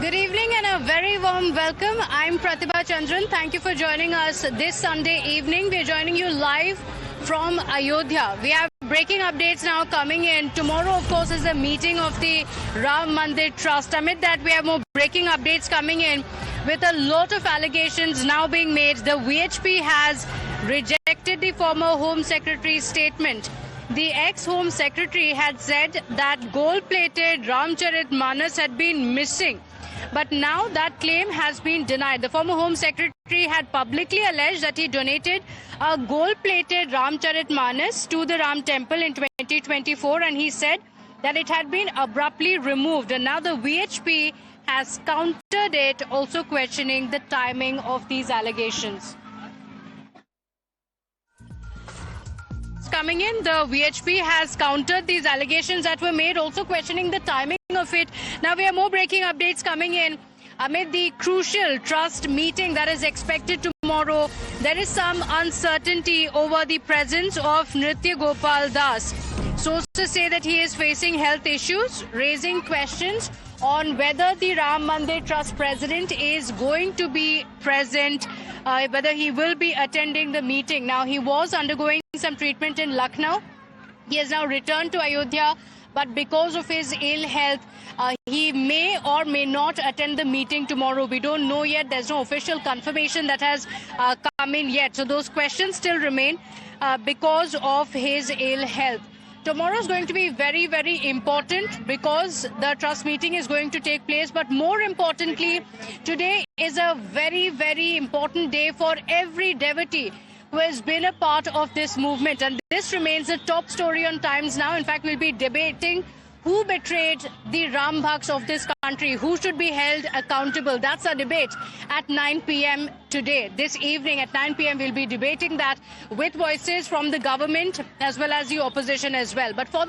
Good evening and a very warm welcome. I'm Pratibha Chandran. Thank you for joining us this Sunday evening. We're joining you live from Ayodhya. We have breaking updates now coming in. Tomorrow, of course, is a meeting of the Ram Mandir Trust. Amid that, we have more breaking updates coming in with a lot of allegations now being made. The VHP has rejected the former Home Secretary's statement. The ex-Home Secretary had said that gold-plated Ramcharitmanas had been missing. But now that claim has been denied. The former Home Secretary had publicly alleged that he donated a gold-plated Ramcharitmanas to the Ram Temple in 2024, and he said that it had been abruptly removed. And now the VHP has countered it, also questioning the timing of these allegations. Coming in, the VHP has countered these allegations that were made, also questioning the timing of it. Now we have more breaking updates coming in. Amid the crucial trust meeting that is expected tomorrow, there is some uncertainty over the presence of Nritya Gopal Das. Sources say that he is facing health issues, raising questions on whether the Ram Mandir Trust president is going to be present, whether he will be attending the meeting. Now, he was undergoing some treatment in Lucknow. He has now returned to Ayodhya, but because of his ill health, he may or may not attend the meeting tomorrow. We don't know yet. There's no official confirmation that has come in yet. So those questions still remain because of his ill health. Tomorrow is going to be very, very important because the trust meeting is going to take place. But more importantly, today is a very, very important day for every devotee who has been a part of this movement. And this remains the top story on Times Now. In fact, we'll be debating who betrayed the Ram Bhaks of this country, who should be held accountable. That's our debate at 9 p.m. today. This evening at 9 p.m. we'll be debating that with voices from the government as well as the opposition as well. But for